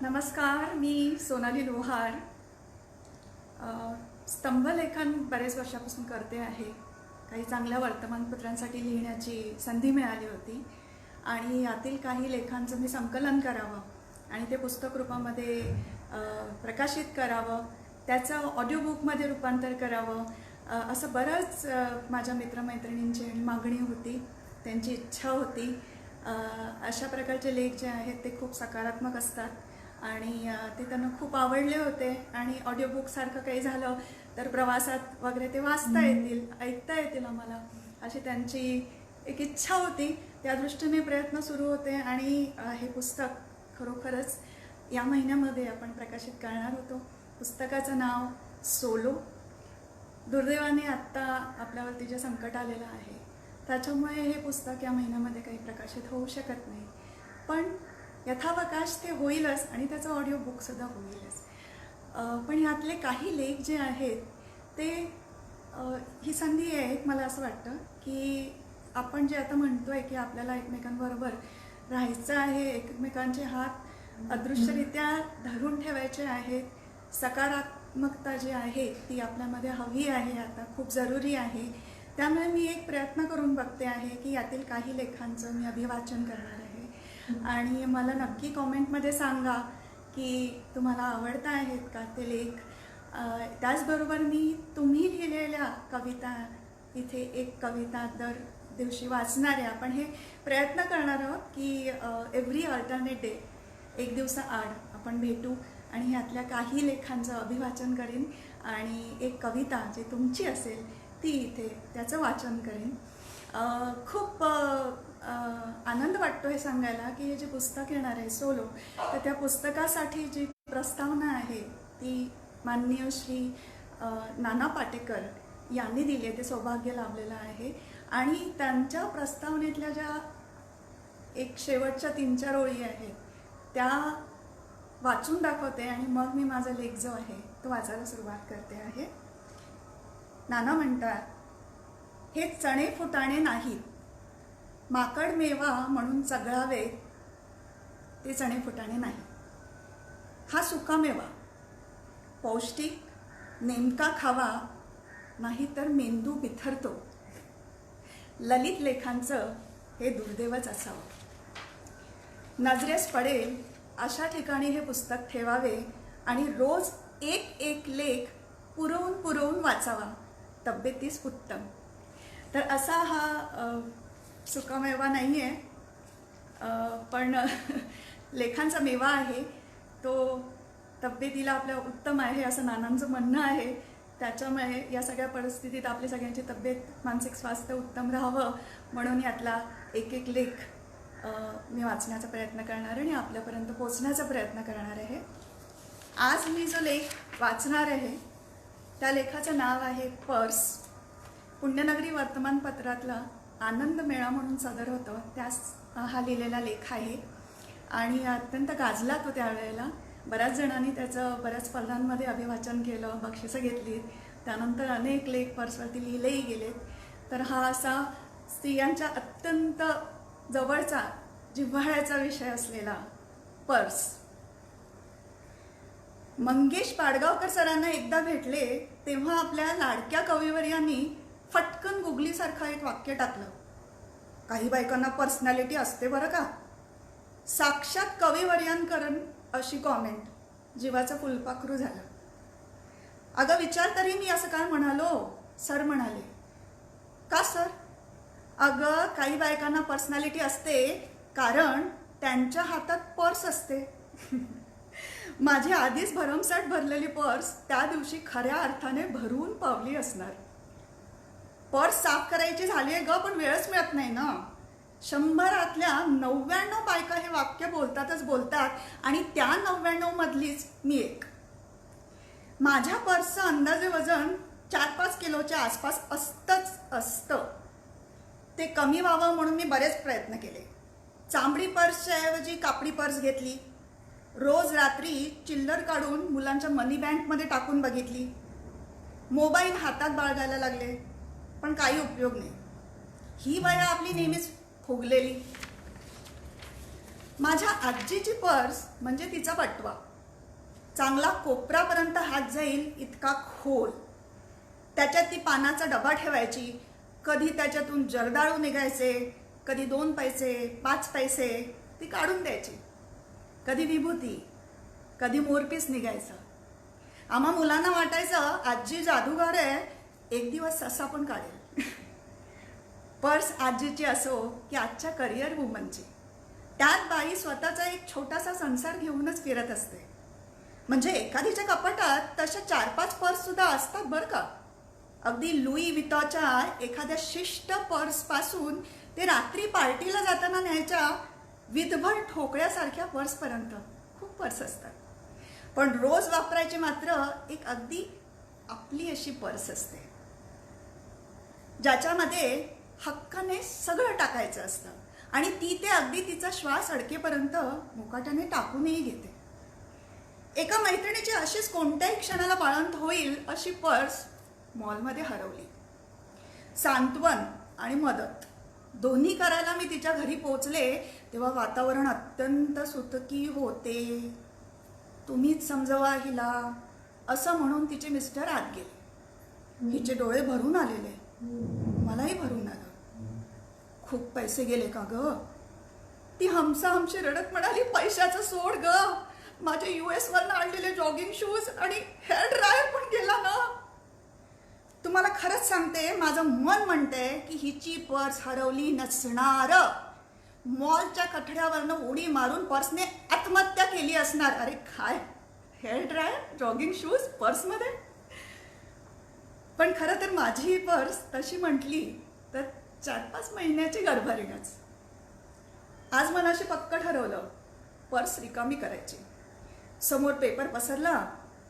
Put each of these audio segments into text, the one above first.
नमस्कार, मी सोनाली लोहार. स्तंभलेखन बरेच वर्षापासून करते आहे. काही चांगल्या वर्तमानपत्रांसाठी लिहिण्याची संधी मिळाली होती आणि यातील काही लेखांचं मी संकलन करावं आणि ते पुस्तक रूपामध्ये प्रकाशित करावं, त्याचं ऑडिओ बुकमध्ये रूपांतर करावं, असं बरंच माझ्या मित्रमैत्रिणींची मागणी होती, त्यांची इच्छा होती. अशा प्रकारचे लेख जे आहेत ते खूप सकारात्मक असतात आणि ते त्यांना खूप आवडले होते आणि ऑडिओ बुकसारखं काही झालं तर प्रवासात वगैरे ते वाचता येतील, ऐकता येतील आम्हाला, अशी त्यांची एक इच्छा होती. त्या दृष्टीने प्रयत्न सुरू होते आणि हे पुस्तक खरोखरच या महिन्यामध्ये आपण प्रकाशित करणार होतो. पुस्तकाचं नाव सोलो. दुर्दैवाने आत्ता आपल्यावरती जे संकट आलेलं आहे त्याच्यामुळे हे पुस्तक या महिन्यामध्ये काही प्रकाशित होऊ शकत नाही, पण यथावकाश ते होईलच आणि त्याचं ऑडिओ बुकसुद्धा होईलच. पण यातले काही लेख जे आहेत ते ही संधी आहे. मला असं वाटतं की आपण जे आता म्हणतो आहे की आपल्याला एकमेकांबरोबर राहायचं आहे, एकमेकांचे हात अदृश्यरित्या धरून ठेवायचे आहेत, सकारात्मकता जी आहे ती आपल्यामध्ये हवी आहे, आता खूप जरुरी आहे. त्यामुळे मी एक प्रयत्न करून बघते आहे की यातील काही लेखांचं मी अभिवाचन करणार आहे आणि मला नक्की कॉमेंटमध्ये सांगा की तुम्हाला आवडत आहेत का ते लेख. त्याचबरोबर मी तुम्ही लिहिलेल्या कविता, इथे एक कविता दर दिवशी वाचणार आहे. आपण हे प्रयत्न करणार आहोत की एव्हरी अल्टरनेट डे, एक दिवसाआड आपण भेटू आणि ह्यातल्या काही लेखांचं अभिवाचन करीन आणि एक कविता जी तुमची असेल ती इथे त्याचं वाचन करेन. खूप आनंद वाटतो हे सांगायला की हे जे पुस्तक येणार आहे सोलो, तर त्या पुस्तकासाठी जी प्रस्तावना आहे ती माननीय श्री नाना पाटेकर यांनी दिली आहे. ते सौभाग्य लाभलेलं आहे आणि त्यांच्या प्रस्तावनेतल्या ज्या एक शेवटच्या 3-4 ओळी आहेत त्या वाचून दाखवते आणि मग मी माझा लेख जो आहे तो वाचायला सुरुवात करते आहे. नाना म्हणतात, हे चणे फुटाणे नाहीत, माकड मेवा म्हणून चगळावे ते चणे फुटाणे नाही. हा सुकामेवा पौष्टिक नेमका खावा, नाही तर मेंदू बिथरतो. ललित लेखांचं हे दुर्दैवच असावं. नजरेस पडेल अशा ठिकाणी हे पुस्तक ठेवावे आणि रोज एक एक लेख पुरवून वाचावा, तब्येतीस उत्तम. तर असा हा सुकामेवा नाही आहे, पण लेखांचा मेवा आहे. तो तब्येतीला आपल्या उत्तम आहे असं नानांचं म्हणणं आहे. त्याच्यामुळे या सगळ्या परिस्थितीत आपली सगळ्यांची तब्येत, मानसिक स्वास्थ्य उत्तम राहावं म्हणून यातला एक एक लेख मी वाचण्याचा प्रयत्न करणार आणि आपल्यापर्यंत पोचण्याचा प्रयत्न करणार आहे. आज मी जो लेख वाचणार आहे त्या लेखाचं नाव आहे पर्स. पुण्यनगरी वर्तमानपत्रातला आनंद मेळा म्हणून सदर होतं, त्यास हा लिहिलेला लेख आहे आणि अत्यंत गाजला तो त्यावेळेला. बऱ्याच जणांनी त्याचं बऱ्याच स्पर्धांमध्ये अभिवाचन केलं, बक्षिसं घेतली. त्यानंतर अनेक लेख पर्सवरती लिहिलेही गेलेत. तर हा असा स्त्रियांच्या अत्यंत जवळचा, जिव्हाळ्याचा विषय असलेला पर्स. मंगेश पाडगावकर सरांना एकदा भेटले तेव्हा आपल्या लाडक्या कविवर्यांनी फटकन गुगलीसारखं एक वाक्य टाकलं, काही बायकांना पर्सनॅलिटी असते बरं का. साक्षात कविवर्यांकरण अशी कॉमेंट. जीवाचं फुलपाखरू झालं. अगं विचार तरी मी असं काय म्हणालो. सर म्हणाले, का सर? अगं काही बायकांना पर्सनॅलिटी असते कारण त्यांच्या हातात पर्स असते. माझी आधीच भरमसाठ भरलेली पर्स त्या दिवशी खऱ्या अर्थाने भरून पावली असणार. पर्स साफ करायची झाली आहे ग, पण वेळच मिळत नाही ना. 100तल्या 99 बायका हे वाक्य बोलतातच बोलतात आणि त्या 99 मधलीच मी एक. माझ्या पर्सचं अंदाजे वजन 4-5 किलोच्या आसपास असतं. ते कमी व्हावं म्हणून मी बरेच प्रयत्न केले. चांबडी पर्सच्या ऐवजी कापडी पर्स घेतली. रोज रात्री चिल्लर काढून मुलांच्या मनी बँकमध्ये टाकून बघितली. मोबाईल हातात बाळगायला लागले, पण काही उपयोग नाही. ही वया आपली नेहमीच फुगलेली. माझ्या आजीची पर्स म्हणजे तिचा बटवा. चांगला कोपरापर्यंत हात जाईल इतका खोल. त्याच्यात ती पानाचा डबा ठेवायची. कधी त्याच्यातून जर्दाळू निघायचे, कधी 2 पैसे 5 पैसे ती काढून द्यायची. कधी विभूती, कधी मोरपीस निघायचं. आम्हा मुलांना वाटायचं आजी जादूगार आहे, एक दिवस ससा पण काढेल. पर्स आजीची असो की आजच्या करिअर वुमनची, त्यात बाई स्वतःचा एक छोटासा संसार घेऊनच फिरत असते. म्हणजे एखादीच्या कपाटात तशा 4-5 पर्स सुद्धा असतात बरं का. अगदी लुई विटॉच्या एखाद्या शिष्ट पर्स पासून ते रात्री पार्टीला जाताना न्यायच्या विधभर ठोकळ्यासारख्या पर्सपर्यंत खूप पर्स असतात. पण रोज वापरायची मात्र एक अगदी आपली अशी पर्स असते, ज्याच्यामध्ये हक्काने सगळं टाकायचं असतं आणि ती ते अगदी तिचा श्वास अडकेपर्यंत मुकाट्याने टाकूनही घेते. एका मैत्रिणीची अशीच कोणत्याही क्षणाला बाळंत होईल अशी पर्स मॉलमध्ये हरवली. सांत्वन आणि मदत दोन्ही करायला मी तिच्या घरी पोहोचले तेव्हा वातावरण अत्यंत सुतकी होते. तुम्हीच समजवा हिला असं म्हणून तिचे मिस्टर आत गेले. हिचे डोळे भरून आलेले, मलाही भरून आलं. खूप पैसे गेले का ग? ती हमसाहमशी रडत म्हणाली, पैशाचं सोड ग, माझे US वरनं आणलेले जॉगिंग शूज आणि हेअर ड्रायर पण गेला ना. तुम्हाला खरंच सांगते, माझं मन म्हणते की हिची पर्स हरवली नसणार. मॉलच्या कठड्यावरनं उडी मारून पर्सने आत्महत्या केली असणार. अरे काय, हेअर ड्रायर, जॉगिंग शूज पर्समध्ये? पण खरं तर माझी ही पर्स तशी म्हटली तर 4-5 महिन्याची गर्भारीणच. आज मनाशी पक्क ठरवलं पर्स रिकामी करायची. समोर पेपर पसरला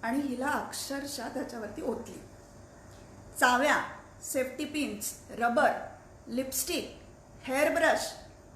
आणि हिला अक्षरशः त्याच्यावरती ओतली. चाव्या, safety pins, rubber, lipstick, hair brush,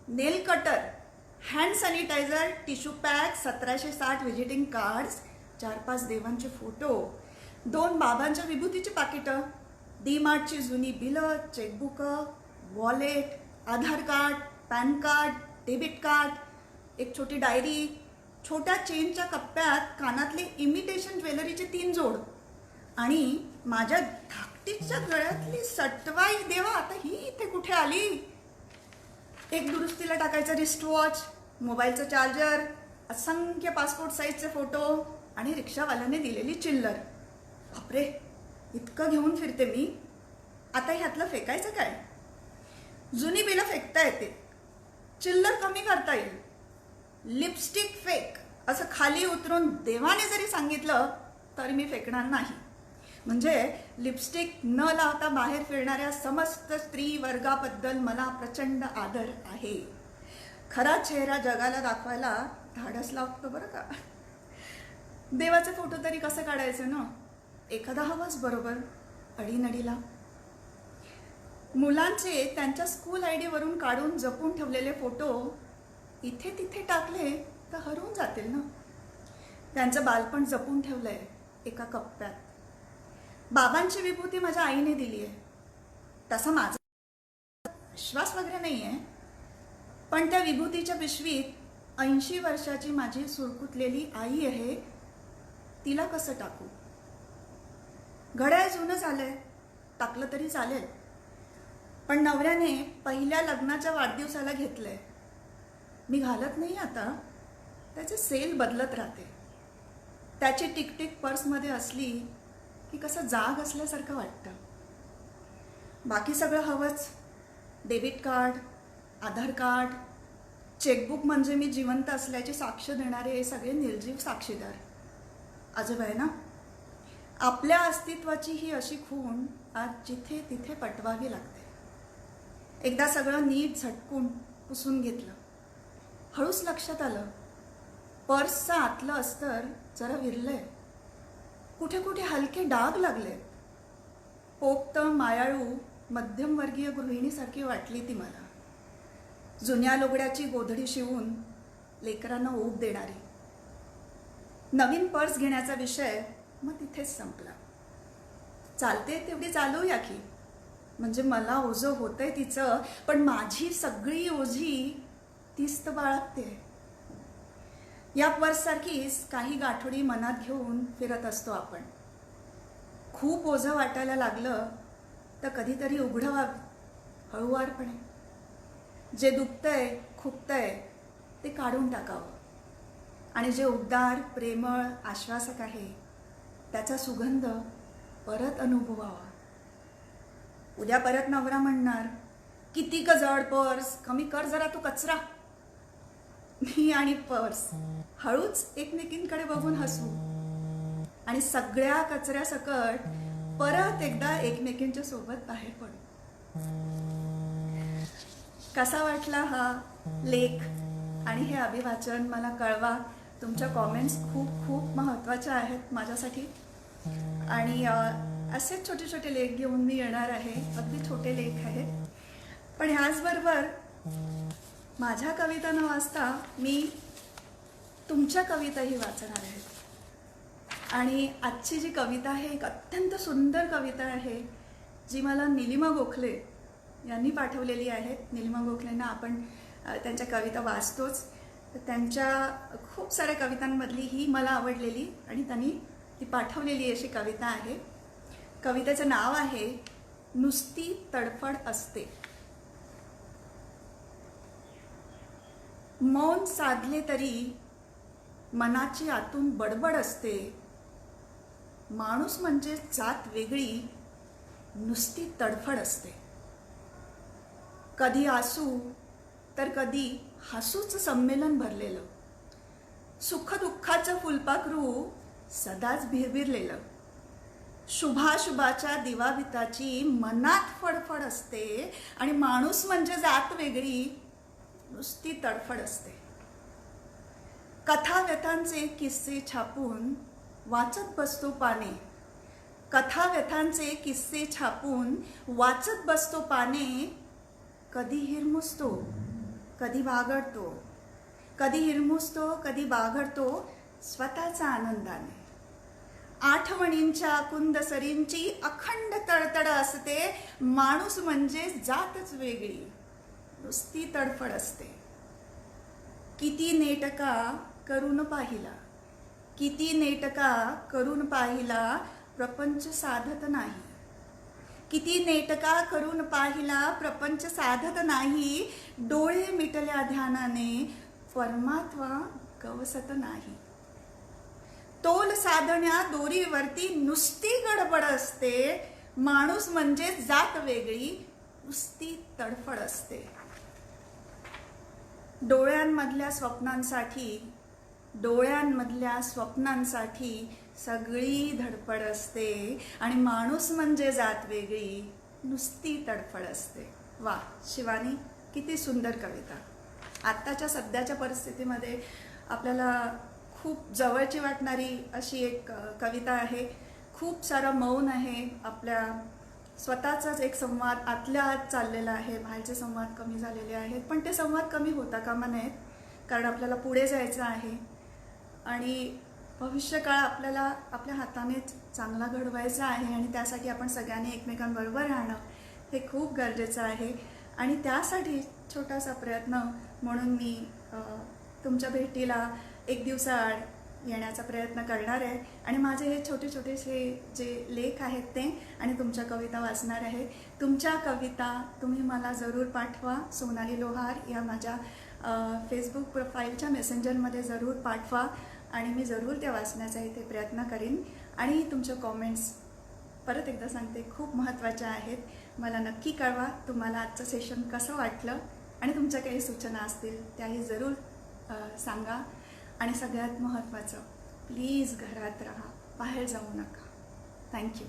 nail cutter, hand sanitiser, tissue pack, 1760 visiting cards, 4-5 देवांचे फोटो, 2 बाबांच्या विभूतीची पाकिटं, डीमार्टची जुनी बिलं, chequebook, wallet, Aadhaar card, PAN card, debit card, एक छोटी डायरी, छोट्या चेनच्या कप्प्यात कानातले इमिटेशन ज्वेलरीचे 3 जोड आणि माझ्या धाकटीच्या गळ्यातली सटवाई देवा, आता ही इथे कुठे आली? एक दुरुस्तीला टाकायचं रिस्ट वॉच, मोबाईलचं चार्जर, असंख्य पासपोर्ट साईजचे फोटो आणि रिक्षावाल्याने दिलेली चिल्लर. बापरे, इतकं घेऊन फिरते मी. आता ह्यातलं फेकायचं काय? जुनी बिलं फेकता येते, चिल्लर कमी करता येईल. लिपस्टिक फेक असं खाली उतरून देवाने जरी सांगितलं तरी मी फेकणार नाही. म्हणजे लिपस्टिक न लावता बाहेर फिरणाऱ्या समस्त स्त्री वर्गाबद्दल मला प्रचंड आदर आहे. खरा चेहरा जगाला दाखवायला धाडस लागतो बरं का. देवाचे फोटो तरी कसं काढायचे ना, एखादा हवाच बरोबर अडीनडीला. मुलांचे त्यांच्या स्कूल ID वरून काढून जपून ठेवलेले फोटो इथे तिथे टाकले तर हरवून जातील ना. त्यांचं बालपण जपून ठेवलंय एका कप्प्यात. बाबांची विभूती माझ्या आईने दिली आहे. तसा माझा विश्वास वगैरे नाही आहे, पण त्या विभूतीच्या पिशवीत 80 वर्षाची माझी सुरकुतलेली आई आहे. तिला कसं टाकू? घड्याळ जुनं झालंय, टाकलं तरी चालेल, पण नवऱ्याने पहिल्या लग्नाच्या वाढदिवसाला घेतलंय. मी घालत नाही आता. त्याचे सेल बदलत राहते. त्याची टिकटिक पर्समध्ये असली की कसं जाग असल्यासारखं वाटतं. बाकी सगळं हवंच. डेबिट कार्ड, आधार कार्ड, चेकबुक म्हणजे मी जिवंत असल्याची साक्ष देणारे हे सगळे निर्जीव साक्षीदार. अजब आहे ना. आपल्या अस्तित्वाची ही अशी खूण आज जिथे तिथे पटवावी लागते. एकदा सगळं नीट झटकून पुसून घेतलं. हळूच लक्षात आलं पर्सचं आतलं अस्तर जरा विरलंय. कुठे कुठे हलके डाग लागले. पोक्त मायाळू मध्यमवर्गीय गृहिणीसारखी वाटली ती मला. जुन्या लुगड्याची गोधडी शिवून लेकरांना ऊब देणारी. नवीन पर्स घेण्याचा विषय मग तिथेच संपला. चालते तेवढी चालूया की, म्हणजे मला ओझं होतंय तिचं, पण माझी सगळी ओझी तीच तर बाळगते. या पर्ससारखीच काही गाठोडी मनात घेऊन फिरत असतो आपण. खूप ओझं वाटायला लागलं तर कधीतरी उघडवावी हळूवारपणे. जे दुखतंय खुपतंय ते काढून टाकावं आणि जे उबदार प्रेमळ आश्वासक आहे त्याचा सुगंध परत अनुभवावा. उद्या परत नवरा म्हणणार, किती क जड पर्स, कमी कर जरा तू कचरा. मी आणि पर्स हळूच एकमेकींकडे बघून हसू आणि सगळ्या कचऱ्यासकट परत एकदा एकमेकींच्या सोबत बाहेर पडू. कसा वाटला हा लेख आणि हे अभिवाचन मला कळवा. तुमच्या कॉमेंट्स खूप खूप महत्त्वाच्या आहेत माझ्यासाठी. आणि असेच छोटे छोटे लेख घेऊन मी येणार आहे. अगदी छोटे लेख आहेत, पण ह्याचबरोबर माझ्या कविता न वाचता मी तुमच्या कविताही वाचणार आहे. आणि आजची जी कविता आहे एक अत्यंत सुंदर कविता आहे जी मला निलिमा गोखले यांनी पाठवलेली आहे. निलिमा गोखलेंना आपण त्यांच्या कविता वाचतोच, तर त्यांच्या खूप साऱ्या कवितांमधली ही मला आवडलेली आणि त्यांनी ती पाठवलेली अशी कविता आहे. कवितेचं नाव आहे नुसती तडफड असते. मौन साधले तरी मनाची आतून बडबड असते. माणूस म्हणजे जात वेगळी, नुसती तडफड असते. कधी आसू तर कधी हसूच संमेलन भरलेलं. सुखदुःखाचं फुलपाखरू सदाच भिरभिरलेलं. शुभाशुभाच्या दिवाभिताची मनात फडफड असते आणि माणूस म्हणजे जात वेगळी, नुसती तडफड असते. कथाव्यथांचे किस्से छापून वाचत बसतो पाने. कथाव्यथांचे किस्से छापून वाचत बसतो पाने. कधी हिरमुसतो कधी बागडतो, कधी हिरमुसतो कधी बागडतो स्वतःचा आनंदाने. आठवणींच्या कुंदसरींची अखंड तडतड असते. माणूस म्हणजे जातच वेगळी, नुसती तडफड असते. किती नेटका करून पाहिला, किती नेटका करून पाहिला प्रपंच साधत नाही. किती नेटका करून पाहिला प्रपंच साधत नाही. डोळे मिटल्या ध्यानाने परमात्मा गवसत नाही. तोल साधण्या दोरीवरती नुसती गडबड असते. माणूस म्हणजे जात वेगळी, नुसती तडफड असते. डोळ्यांमधल्या स्वप्नांसाठी सगळी धडपड असते आणि माणूस म्हणजे जात वेगळी, नुसती तडफड असते. वा शिवानी, किती सुंदर कविता. आत्ताच्या सध्याच्या परिस्थितीमध्ये आपल्याला खूप जवळची वाटणारी अशी एक कविता आहे. खूप सारं मौन आहे. आपल्या स्वतःचाच एक संवाद आतल्या आत चाललेला आहे. बाहेरचे संवाद कमी झालेले आहेत, पण ते संवाद कमी होता कामा नयेत, कारण आपल्याला पुढे जायचं आहे आणि भविष्यकाळ आपल्याला आपल्या हातानेच चांगला घडवायचा आहे. आणि त्यासाठी आपण सगळ्यांनी एकमेकांबरोबर राहणं हे खूप गरजेचं आहे. आणि त्यासाठी छोटासा प्रयत्न म्हणून मी तुमच्या भेटीला एक दिवसाआड येण्याचा प्रयत्न करणार आहे आणि माझे हे छोटे छोटेसे जे लेख आहेत ते आणि तुमच्या कविता वाचणार आहे. तुमच्या कविता तुम्ही मला जरूर पाठवा. सोनाली लोहार या माझ्या फेसबुक प्रोफाईलच्या मेसेंजरमध्ये जरूर पाठवा आणि मी जरूर त्या वाचण्याचा इथे प्रयत्न करीन. आणि तुमच्या कॉमेंट्स परत एकदा सांगते खूप महत्त्वाच्या आहेत. मला नक्की कळवा तुम्हाला आजचं सेशन कसं वाटलं आणि तुमच्या काही सूचना असतील त्याही जरूर सांगा. आणि सगळ्यात महत्त्वाचं, प्लीज घरात राहा, बाहेर जाऊ नका. थँक्यू.